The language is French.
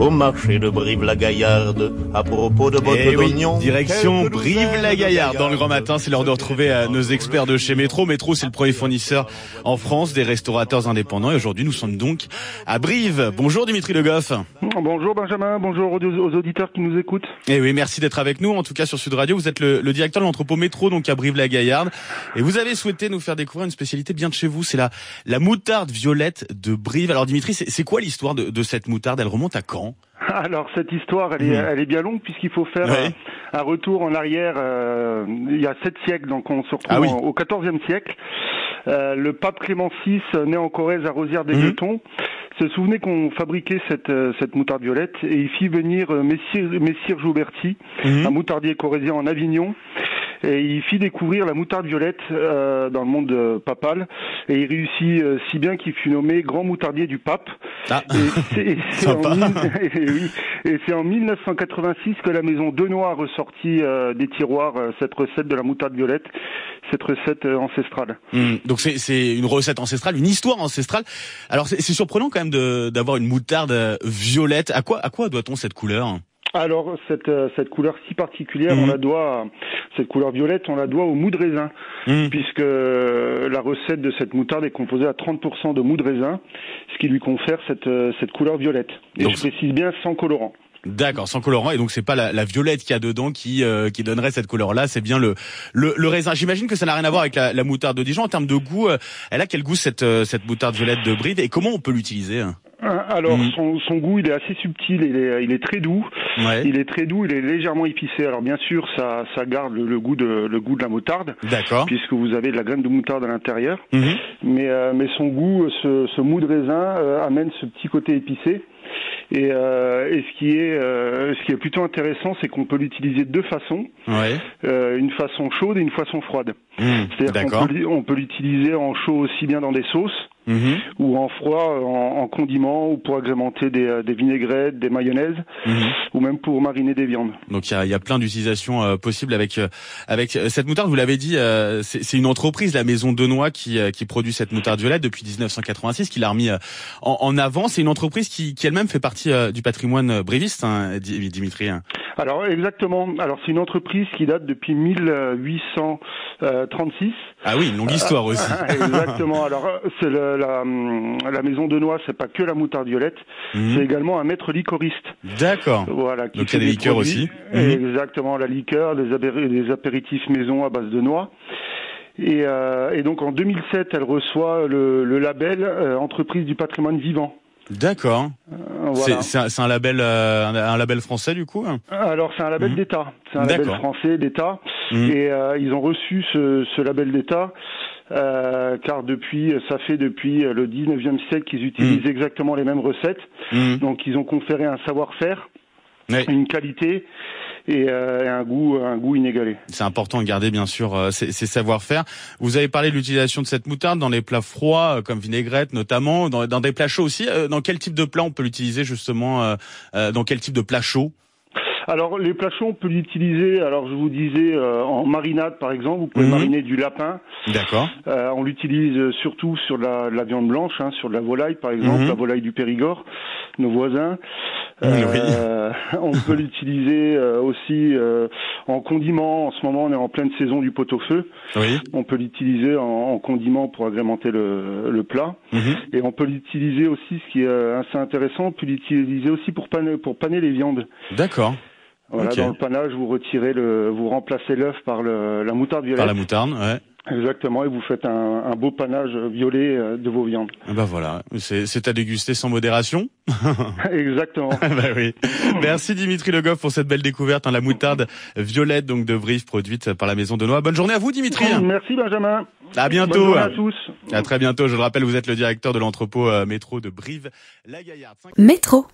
au marché de Brive-la-Gaillarde. À propos de votre d'oignon. Direction Brive-la-Gaillarde. Dans le grand matin, c'est l'heure de retrouver nos experts de chez Métro. Métro, c'est le premier fournisseur en France des restaurateurs indépendants. Et aujourd'hui, nous sommes donc à Brive. Bonjour Dimitri Le Goff. Bonjour Benjamin, bonjour aux auditeurs qui nous écoutent. Et oui, merci d'être avec nous. En tout cas, sur Sud Radio, vous êtes le directeur de l'entrepôt Métro, donc à Brive-la-Gaillarde. Et vous avez souhaité nous faire découvrir une spécialité bien de chez vous. C'est la moutarde violette de Brive. Alors Dimitri, c'est quoi l'histoire de cette moutarde? Elle remonte à quand? Alors cette histoire, elle est bien longue puisqu'il faut faire un retour en arrière. Il y a 7 siècles, donc on se retrouve au XIVe siècle. Le pape Clément VI, né en Corrèze à Rosières-des-Guetons, se souvenait qu'on fabriquait cette moutarde violette et il fit venir Messire Jouberti, un moutardier corrézien en Avignon. Et il fit découvrir la moutarde violette dans le monde papal. Et il réussit si bien qu'il fut nommé grand moutardier du pape. Ah. Et c'est en 1986 que la maison Denois a ressorti des tiroirs cette recette de la moutarde violette, cette recette ancestrale. Donc c'est une recette ancestrale, une histoire ancestrale. Alors c'est surprenant quand même d'avoir une moutarde violette. À quoi doit-on cette couleur ? Alors cette couleur si particulière, cette couleur violette, on la doit au mou de raisin, puisque la recette de cette moutarde est composée à 30% de mou de raisin, ce qui lui confère cette couleur violette. Et donc, je précise bien sans colorant. D'accord, sans colorant, et donc c'est pas la violette qu'il y a dedans qui donnerait cette couleur-là, c'est bien le raisin. J'imagine que ça n'a rien à voir avec la moutarde de Dijon. En termes de goût, elle a quel goût cette moutarde violette de Brive, et comment on peut l'utiliser ? Alors son goût, il est assez subtil, il est très doux. Ouais. Il est très doux, il est légèrement épicé. Alors bien sûr, ça garde le goût de la moutarde. D'accord. Puisque vous avez de la graine de moutarde à l'intérieur. Mais son goût, ce mou de raisin amène ce petit côté épicé. Et ce qui est plutôt intéressant, c'est qu'on peut l'utiliser de deux façons. Ouais. Une façon chaude et une façon froide. C'est-à-dire qu'on peut l'utiliser en chaud aussi bien dans des sauces. Ou en froid, en condiments, ou pour agrémenter des vinaigrettes, des mayonnaises, ou même pour mariner des viandes. Donc il y a plein d'utilisations possibles avec cette moutarde. Vous l'avez dit, c'est une entreprise, la maison Denois, qui produit cette moutarde violette depuis 1986, qui l'a remis en avant. C'est une entreprise qui elle-même fait partie du patrimoine briviste, hein, Dimitri. Alors exactement. Alors c'est une entreprise qui date depuis 1836. Ah oui, une longue histoire aussi. Exactement. Alors c'est la maison Denois, c'est pas que la moutarde violette, c'est également un maître liquoriste. D'accord. Voilà. Donc il y a des liqueurs aussi. Exactement, la liqueur, des apéritifs maison à base de noix. Et donc en 2007, elle reçoit le label entreprise du patrimoine vivant. D'accord. Voilà. C'est un label français du coup. Alors c'est un label d'État. C'est un label français d'État. Et ils ont reçu ce label d'État car depuis le 19e siècle qu'ils utilisent exactement les mêmes recettes. Donc ils ont conféré un savoir-faire, une qualité et un goût inégalé. C'est important de garder bien sûr ces savoir-faire. Vous avez parlé de l'utilisation de cette moutarde dans les plats froids comme vinaigrette notamment, dans des plats chauds aussi. Dans quel type de plat on peut l'utiliser justement, dans quel type de plat chaud ? Alors les plats chauds, on peut l'utiliser. Alors je vous disais en marinade par exemple, vous pouvez mariner du lapin. D'accord. On l'utilise surtout sur la viande blanche, sur de la volaille par exemple, la volaille du Périgord, nos voisins. On peut l'utiliser aussi en condiment. En ce moment, on est en pleine saison du pot-au-feu. Oui. On peut l'utiliser en condiment pour agrémenter le plat. Et on peut l'utiliser aussi, ce qui est assez intéressant, on peut l'utiliser aussi pour paner les viandes. D'accord. Voilà, dans le panage, vous remplacez l'œuf par la moutarde violette. Par la moutarde, ouais. Exactement, et vous faites un beau panache violet de vos viandes. Ben voilà, c'est à déguster sans modération. Exactement. Ben oui. Merci Dimitri Le Goff pour cette belle découverte, la moutarde violette donc de Brive produite par la maison Denois. Bonne journée à vous Dimitri. Merci Benjamin. À bientôt. Bonne journée à tous. À très bientôt. Je le rappelle, vous êtes le directeur de l'entrepôt Métro de Brive-la-Gaillarde. Métro.